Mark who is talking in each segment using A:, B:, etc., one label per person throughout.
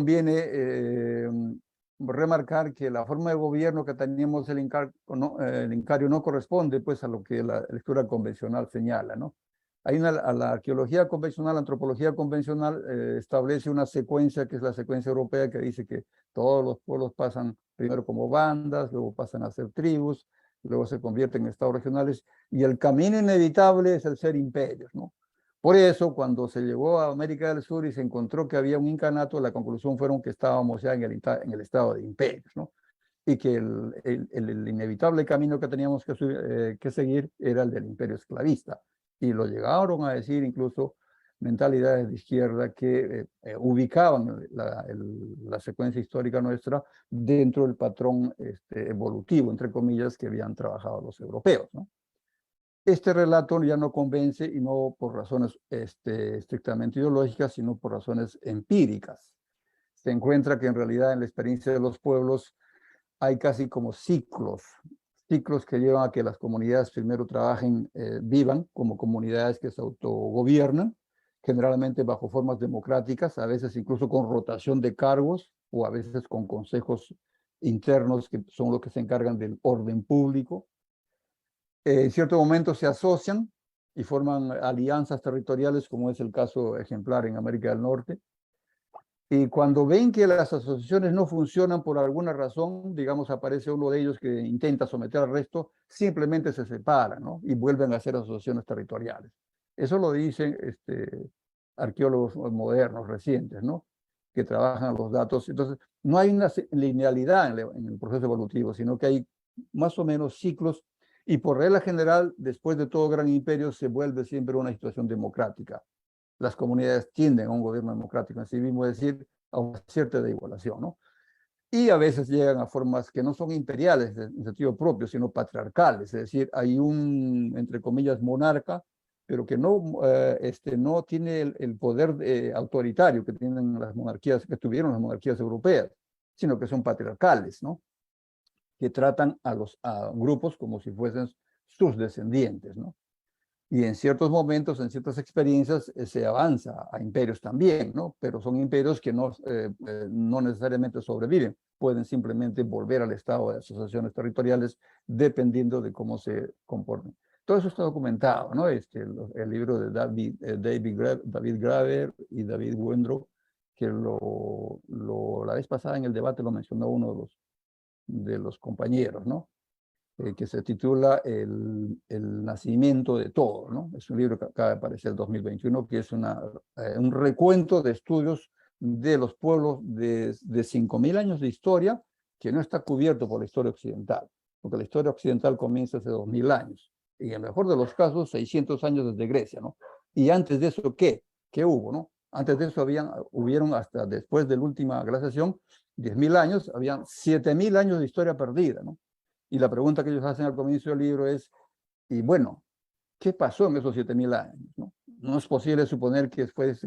A: conviene remarcar que la forma de gobierno que teníamos el Incario no corresponde pues a lo que la lectura convencional señala, ¿no? A la arqueología convencional, la antropología convencional establece una secuencia que es la secuencia europea que dice que todos los pueblos pasan primero como bandas, luego pasan a ser tribus, luego se convierten en estados regionales y el camino inevitable es el ser imperios, ¿no? Por eso, cuando se llegó a América del Sur y se encontró que había un incanato, la conclusión fueron que estábamos ya en el estado de imperios, ¿no? Y que el inevitable camino que teníamos que seguir era el del imperio esclavista. Y lo llegaron a decir incluso mentalidades de izquierda que ubicaban la secuencia histórica nuestra dentro del patrón evolutivo, entre comillas, que habían trabajado los europeos, ¿no? Este relato ya no convence y no por razones estrictamente ideológicas, sino por razones empíricas. Se encuentra que en realidad en la experiencia de los pueblos hay casi como ciclos que llevan a que las comunidades primero trabajen, vivan como comunidades que se autogobiernan, generalmente bajo formas democráticas, a veces incluso con rotación de cargos o a veces con consejos internos que son los que se encargan del orden público. En cierto momento se asocian y forman alianzas territoriales, como es el caso ejemplar en América del Norte. Y cuando ven que las asociaciones no funcionan por alguna razón, digamos, aparece uno de ellos que intenta someter al resto, simplemente se separan, ¿no? Y vuelven a hacer asociaciones territoriales. Eso lo dicen arqueólogos modernos, recientes, ¿no? Que trabajan los datos. Entonces, no hay una linealidad en el proceso evolutivo, sino que hay más o menos ciclos y por regla general, después de todo gran imperio, se vuelve siempre una situación democrática. Las comunidades tienden a un gobierno democrático en sí mismo, es decir, a una cierta devaluación, ¿no? Y a veces llegan a formas que no son imperiales en sentido propio, sino patriarcales, es decir, hay un, entre comillas, monarca, pero que no tiene el poder autoritario que tienen las monarquías, que tuvieron las monarquías europeas, sino que son patriarcales, ¿no? Que tratan a grupos como si fuesen sus descendientes, ¿no? Y en ciertos momentos, en ciertas experiencias, se avanza a imperios también, ¿no? Pero son imperios que no necesariamente sobreviven, pueden simplemente volver al estado de asociaciones territoriales dependiendo de cómo se comporten. Todo eso está documentado, ¿no? El libro de David Graeber y David Wengrow, que la vez pasada en el debate lo mencionó uno de los compañeros, ¿no? Que se titula el nacimiento de todo, ¿no? Es un libro que acaba de aparecer en 2021, que es un recuento de estudios de los pueblos de 5.000 años de historia que no está cubierto por la historia occidental, porque la historia occidental comienza hace 2.000 años, y en el mejor de los casos 600 años desde Grecia, ¿no? Y antes de eso, ¿qué? ¿Qué hubo, no? Antes de eso hubieron hasta después de la última glaciación, 10.000 años, habían 7.000 años de historia perdida, ¿no? Y la pregunta que ellos hacen al comienzo del libro es, y bueno, ¿qué pasó en esos 7.000 años? ¿No? No es posible suponer que fuese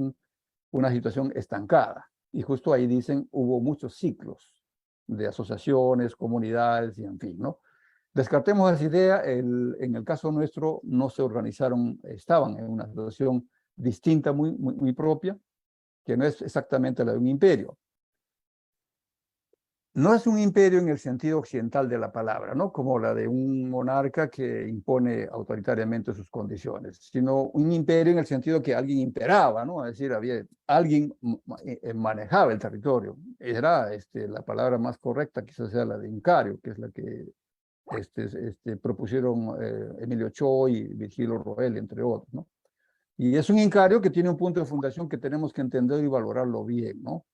A: una situación estancada. Y justo ahí dicen, hubo muchos ciclos de asociaciones, comunidades y en fin, ¿no? Descartemos esa idea, en el caso nuestro no se organizaron, estaban en una situación distinta, muy propia, que no es exactamente la de un imperio. No es un imperio en el sentido occidental de la palabra, ¿no? Como la de un monarca que impone autoritariamente sus condiciones, sino un imperio en el sentido que alguien imperaba, ¿no? Es decir, alguien manejaba el territorio. Era la palabra más correcta, quizás sea la de incario, que es la que propusieron Emilio Choi y Virgilio Roel, entre otros, ¿no? Y es un incario que tiene un punto de fundación que tenemos que entender y valorarlo bien, ¿no?